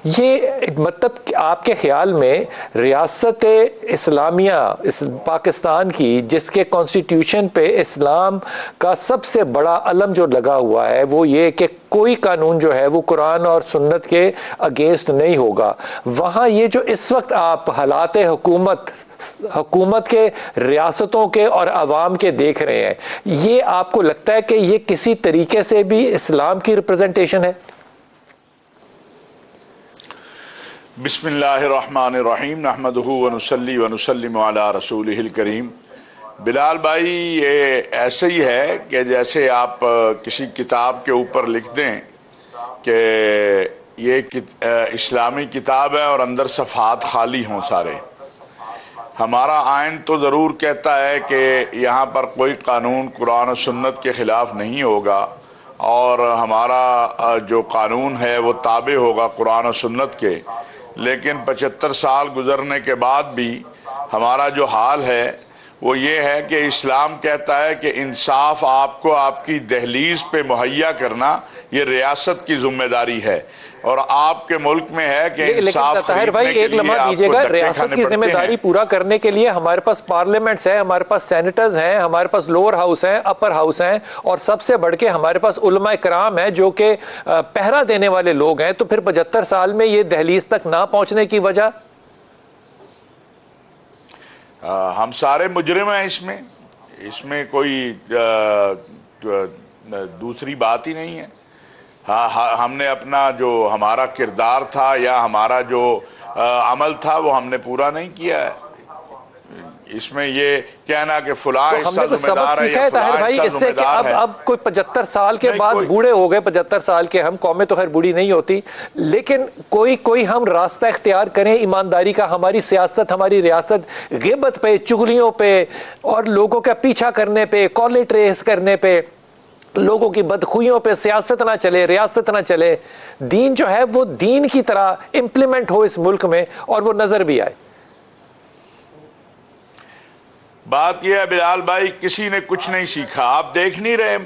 یہ مطلب آپ کے خیال میں ریاست اسلامیہ پاکستان کی جس کے کانسٹیٹیوشن پہ اسلام کا سب سے بڑا علم جو لگا ہوا ہے وہ یہ کہ کوئی قانون جو ہے وہ قرآن اور سنت کے اگینسٹ نہیں ہوگا، وہاں یہ جو اس وقت آپ حالات حکومت کے ریاستوں کے اور عوام کے دیکھ رہے ہیں، یہ آپ کو لگتا ہے کہ یہ کسی طریقے سے بھی اسلام کی ریپرزنٹیشن ہے؟ بسم اللہ الرحمن الرحیم نحمدہ ونصلی ونسلم علی رسولہ الکریم۔ بلال بھائی، یہ ایسے ہی ہے کہ جیسے آپ کسی کتاب کے اوپر لکھ دیں کہ یہ اسلامی کتاب ہے اور اندر صفحات خالی ہوں سارے۔ ہمارا آئین تو ضرور کہتا ہے کہ یہاں پر کوئی قانون قرآن و سنت کے خلاف نہیں ہوگا، اور ہمارا جو قانون ہے وہ تابع ہوگا قرآن و سنت کے، لیکن 75 سال گزرنے کے بعد بھی ہمارا جو حال ہے وہ یہ ہے کہ اسلام کہتا ہے کہ انصاف آپ کو آپ کی دہلیز پہ مہیا کرنا یہ ریاست کی ذمہ داری ہے، اور آپ کے ملک میں ہے کہ انصاف خریدنے کے لیے آپ کو دھکے ریاست کی ذمہ داری پورا کرنے کے لیے ہمارے پاس پارلیمنٹس ہیں، ہمارے پاس سینیٹرز ہیں، ہمارے پاس لوور ہاؤس ہیں، اپر ہاؤس ہیں، اور سب سے بڑھ کے ہمارے پاس علماء کرام ہیں جو کہ پہرا دینے والے لوگ ہیں۔ تو پھر 75 سال میں یہ دہلیز تک نہ پہنچنے کی وجہ؟ ہم سارے مجرم ہیں، اس میں کوئی دوسری بات ہی نہیں ہے۔ ہم نے اپنا جو ہمارا کردار تھا یا ہمارا جو عمل تھا وہ ہم نے پورا نہیں کیا ہے۔ اس میں یہ کہنا کہ فلاں حصہ ذمہ دار ہے یا فلاں حصہ ذمہ دار ہے۔ اب کوئی 75 سال کے بعد بوڑھے ہو گئے، 75 سال کے ہم، قومیں تو خیر بوڑھی نہیں ہوتی، لیکن کوئی ہم راستہ اختیار کریں ایمانداری کا۔ ہماری سیاست، ہماری ریاست غیبت پہ، چغلیوں پہ اور لوگوں کا پیچھا کرنے پہ، کالے ٹریس کرنے پہ، لوگوں کی بدخویوں پہ سیاست نہ چلے، ریاست نہ چلے، دین جو ہے وہ دین کی طرح امپلیمنٹ ہو اس ملک میں اور وہ نظر بھی آئے۔ بات یہ ہے بلال بھائی، کسی نے کچھ نہیں سیکھا۔ آپ دیکھ نہیں رہے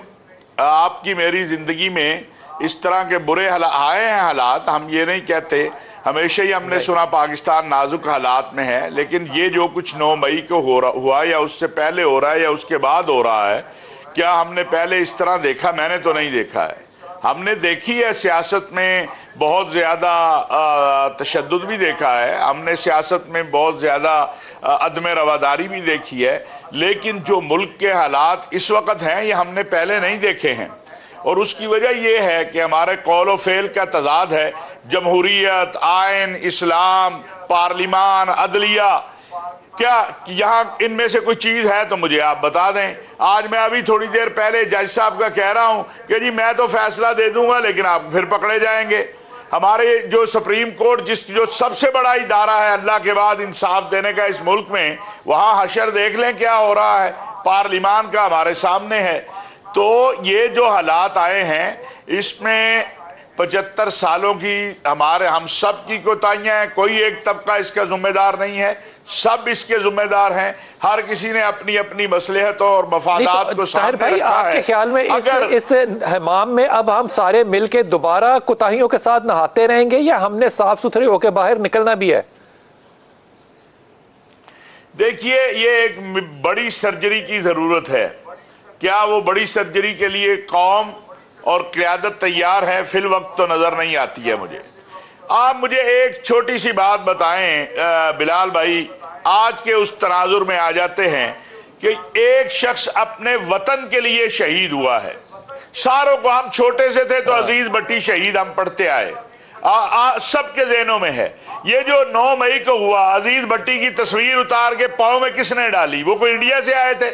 آپ کی میری زندگی میں اس طرح کے برے آئے ہیں حالات، ہم یہ نہیں کہتے، ہمیشہ ہی ہم نے سنا پاکستان نازک حالات میں ہے، لیکن یہ جو کچھ 9 مئی کو ہوا یا اس سے پہلے ہو رہا ہے یا اس کے بعد ہو رہا ہے، کیا ہم نے پہلے اس طرح دیکھا؟ میں نے تو نہیں دیکھا ہے۔ ہم نے دیکھی ہے سیاست میں بہت زیادہ تشدد بھی دیکھا ہے، ہم نے سیاست میں بہت زیادہ عدم رواداری بھی دیکھی ہے، لیکن جو ملک کے حالات اس وقت ہیں یہ ہم نے پہلے نہیں دیکھے ہیں، اور اس کی وجہ یہ ہے کہ ہمارے قول و فعل کا تضاد ہے۔ جمہوریت، آئین، اسلام، پارلیمان، عدلیہ، کیا یہاں ان میں سے کوئی چیز ہے تو مجھے آپ بتا دیں۔ آج میں ابھی تھوڑی دیر پہلے جج صاحب کا کہہ رہا ہوں کہ جی میں تو فیصلہ دے دوں گا لیکن آپ پھر پکڑے جائیں گے۔ ہمارے جو سپریم کورٹ جو سب سے بڑا ادارہ ہے اللہ کے بعد انصاف دینے کا اس ملک میں، وہاں حشر دیکھ لیں کیا ہو رہا ہے، پارلیمان کا ہمارے سامنے ہے۔ تو یہ جو حالات آئے ہیں اس میں 75 سالوں کی ہم سب کی کوتاہیاں ہیں، کوئی ایک طبقہ اس کا ذمہ دار نہیں ہے، سب اس کے ذمہ دار ہیں، ہر کسی نے اپنی اپنی مصلحتوں اور مفادات کو سامنے رکھا ہے۔ آپ کے خیال میں اس حمام میں اب ہم سارے مل کے دوبارہ کوتاہیوں کے ساتھ نہاتے رہیں گے یا ہم نے صاف ستھرے ہو کے باہر نکلنا بھی ہے؟ دیکھیے، یہ ایک بڑی سرجری کی ضرورت ہے۔ کیا وہ بڑی سرجری کے لیے قوم اور قیادت تیار ہے؟ فی الوقت تو نظر نہیں آتی ہے مجھے۔ آپ مجھے ایک چھوٹی سی بات بتائیں بلال بھائی، آج کے اس تناظر میں آ جاتے ہیں کہ ایک شخص اپنے وطن کے لیے شہید ہوا ہے۔ ساروں کو، ہم چھوٹے سے تھے تو عزیز بٹی شہید ہم پڑھتے آئے، سب کے ذہنوں میں ہے۔ یہ جو 9 مئی کو ہوا، عزیز بٹی کی تصویر اتار کے پاؤں میں کس نے ڈالی؟ وہ کوئی انڈیا سے آئے تھے؟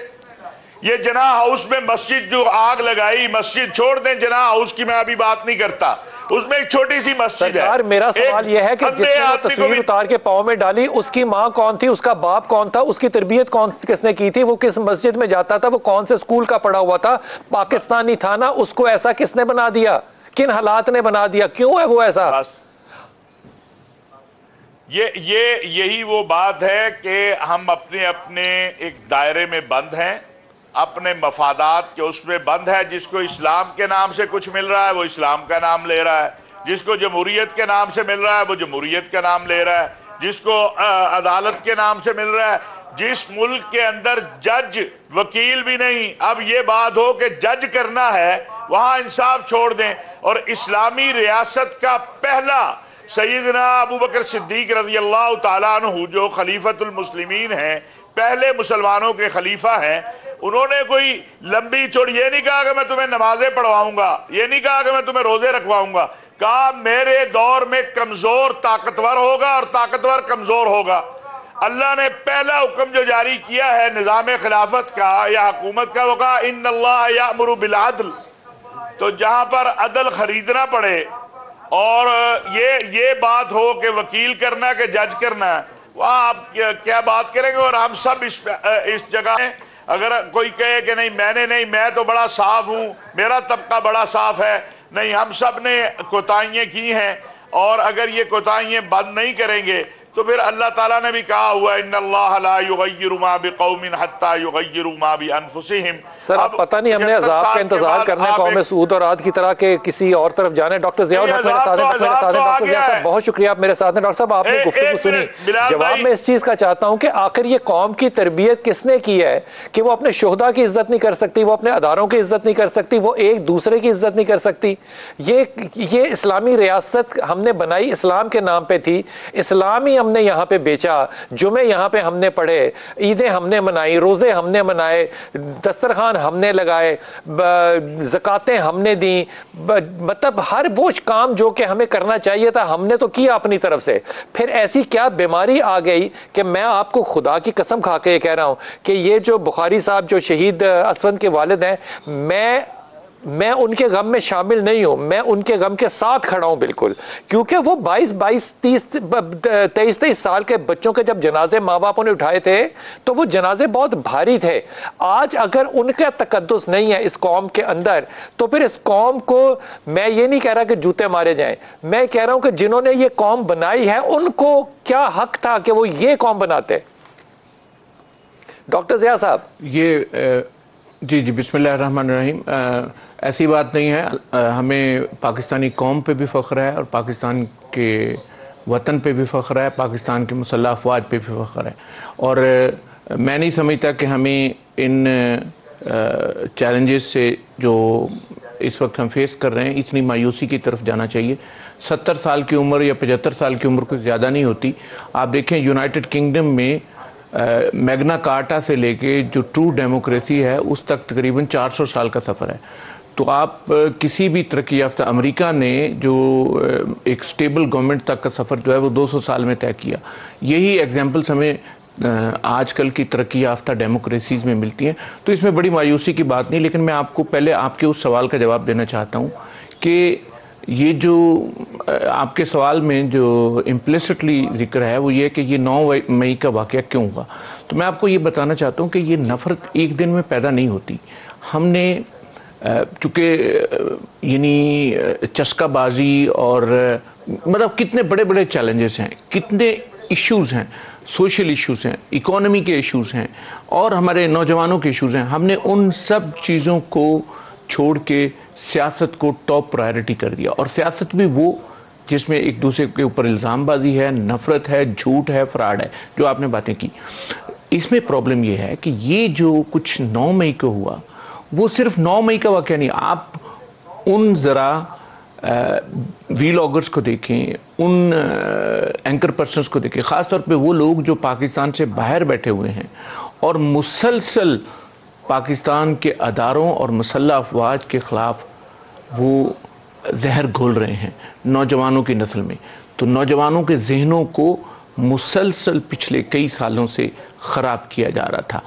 یہ جناح ہاؤس میں مسجد جو آگ لگائی، مسجد چھوڑ دیں، جناح ہاؤس کی میں ابھی بات نہیں کرتا، اس میں ایک چھوٹی سی مسجد ہے۔ میرا سوال یہ ہے کہ جس نے تصویر اتار کے پاؤں میں ڈالی، اس کی ماں کون تھی، اس کا باپ کون تھا، اس کی تربیت کس نے کی تھی، وہ کس مسجد میں جاتا تھا، وہ کون سے اسکول کا پڑھا ہوا تھا، پاکستانی تھا نا؟ اس کو ایسا کس نے بنا دیا؟ کن حالات نے بنا دیا؟ کیوں ہے وہ ایسا؟ یہی وہ بات ہے کہ ہم اپنے ایک دائرے میں بند ہیں، اپنے مفادات کے اس میں بند ہے۔ جس کو اسلام کے نام سے کچھ مل رہا ہے وہ اسلام کا نام لے رہا ہے، جس کو جمہوریت کے نام سے مل رہا ہے وہ جمہوریت کا نام لے رہا ہے، جس کو عدالت کے نام سے مل رہا ہے، جس ملک کے اندر جج وکیل بھی نہیں، اب یہ بات ہو کہ جج کرنا ہے، وہاں انصاف چھوڑ دیں۔ اور اسلامی ریاست کا پہلا سیدنا ابو بکر صدیق رضی اللہ تعالیٰ عنہ جو خلیفۃ المسلمین ہیں، پہلے مسلمانوں کے خلیفہ ہیں، انہوں نے کوئی لمبی چوڑی یہ نہیں کہا کہ میں تمہیں نمازیں پڑھواؤں گا، یہ نہیں کہا کہ میں تمہیں روزے رکھواؤں گا، کہا میرے دور میں کمزور طاقتور ہوگا اور طاقتور کمزور ہوگا۔ اللہ نے پہلا حکم جو جاری کیا ہے نظام خلافت کا یا حکومت کا، وہ کہا ان اللہ یأمر بالعدل۔ تو جہاں پر عدل خریدنا پڑے اور یہ بات ہو کہ وکیل کرنا کہ جج کرنا، وہاں آپ کیا بات کریں گے؟ اور ہم سب اس جگہ ہیں، اگر کوئی کہے کہ نہیں میں تو بڑا صاف ہوں، میرا طبقہ بڑا صاف ہے، نہیں، ہم سب نے کوتاہیاں کی ہیں، اور اگر یہ کوتاہیاں بند نہیں کریں گے تو پھر اللہ تعالیٰ نے بھی کہا ہوا ان اللہ لا یغیر ما بقوم حتی یغیروا ما بانفسہم۔ سر اب پتہ نہیں ہم نے عذاب کا انتظار کرنا ہے قوم سعود اور عاد کی طرح کہ کسی اور طرف جانے۔ ڈاکٹر ضیاء الحق میرے ساتھ ہیں، ڈاکٹر ضیاء صاحب بہت شکریہ آپ میرے ساتھ ہیں۔ ڈاکٹر صاحب آپ نے گفتگو سنی، جواب میں اس چیز کا چاہتا ہوں کہ آخر یہ قوم کی تربیت کس نے کی ہے کہ وہ اپنے شہداء کی عزت نہیں کر سکتی، وہ اپنے اداروں کی عزت نہیں کر سکتی، وہ ایک دوسرے کی عزت نہیں کر سکتی؟ یہ اسلامی ریاست ہم نے بنائی اسلام کے نام پہ تھی، اسلام ہی ہم نے یہاں پہ بیچا، جمعے یہاں پہ ہم نے پڑھے، عیدیں ہم نے منائی، روزے ہم نے منائے، دسترخوان ہم نے لگائے، زکاتیں ہم نے دیں، مطلب ہر وہ کام جو کہ ہمیں کرنا چاہیے تھا ہم نے تو کیا اپنی طرف سے۔ پھر ایسی کیا بیماری آ گئی کہ میں آپ کو خدا کی قسم کھا کے کہہ رہا ہوں کہ یہ جو بخاری صاحب جو شہید اسود کے والد ہیں، میں ان کے غم میں شامل نہیں ہوں، میں ان کے غم کے ساتھ کھڑا ہوں بالکل، کیونکہ وہ 23 سال کے بچوں کے جب جنازے ماں باپوں نے اٹھائے تھے تو وہ جنازے بہت بھاری تھے۔ آج اگر ان کا تقدس نہیں ہے اس قوم کے اندر تو پھر اس قوم کو، میں یہ نہیں کہہ رہا کہ جوتے مارے جائیں، میں کہہ رہا ہوں کہ جنہوں نے یہ قوم بنائی ہے ان کو کیا حق تھا کہ وہ یہ قوم بناتے؟ ڈاکٹر ضیاء صاحب جی بسم اللہ الرحمن الرحیم۔ ایسی بات نہیں ہے، ہمیں پاکستانی قوم پہ بھی فخر ہے اور پاکستان کے وطن پہ بھی فخر ہے، پاکستان کے مسلح افواج پہ بھی فخر ہے، اور میں نہیں سمجھتا کہ ہمیں ان چیلنجز سے جو اس وقت ہم فیس کر رہے ہیں اتنی مایوسی کی طرف جانا چاہیے۔ 70 سال کی عمر یا 75 سال کی عمر کوئی زیادہ نہیں ہوتی۔ آپ دیکھیں یونائٹڈ کنگڈم میں میگنا کارٹا سے لے کے جو ٹرو ڈیموکریسی ہے اس تک تقریباً 400 سال کا سفر ہے۔ تو آپ کسی بھی ترقی یافتہ، امریکہ نے جو ایک سٹیبل گورنمنٹ تک کا سفر جو ہے وہ 200 سال میں طے کیا۔ یہی ایگزامپلس ہمیں آج کل کی ترقی یافتہ ڈیموکریسیز میں ملتی ہیں، تو اس میں بڑی مایوسی کی بات نہیں۔ لیکن میں آپ کو پہلے آپ کے اس سوال کا جواب دینا چاہتا ہوں کہ یہ جو آپ کے سوال میں جو امپلیسٹلی ذکر ہے وہ یہ کہ یہ 9 مئی کا واقعہ کیوں ہوا، تو میں آپ کو یہ بتانا چاہتا ہوں کہ یہ نفرت ایک دن میں پیدا نہیں ہوتی۔ ہم نے چونکہ یعنی چسکا بازی اور مطلب کتنے بڑے بڑے چیلنجز ہیں، کتنے ایشوز ہیں، سوشل ایشوز ہیں، اکانومی کے ایشوز ہیں اور ہمارے نوجوانوں کے ایشوز ہیں، ہم نے ان سب چیزوں کو چھوڑ کے سیاست کو ٹاپ پرائرٹی کر دیا۔ اور سیاست بھی وہ جس میں ایک دوسرے کے اوپر الزام بازی ہے، نفرت ہے، جھوٹ ہے، فراڈ ہے، جو آپ نے باتیں کی۔ اس میں پرابلم یہ ہے کہ یہ جو کچھ 9 مئی کو ہوا وہ صرف 9 مئی کا واقعہ نہیں۔ آپ ان ذرا ویلاگرز کو دیکھیں، ان اینکر پرسنز کو دیکھیں، خاص طور پہ وہ لوگ جو پاکستان سے باہر بیٹھے ہوئے ہیں اور مسلسل پاکستان کے اداروں اور مسلح افواج کے خلاف وہ زہر گھول رہے ہیں نوجوانوں کی نسل میں۔ تو نوجوانوں کے ذہنوں کو مسلسل پچھلے کئی سالوں سے خراب کیا جا رہا تھا۔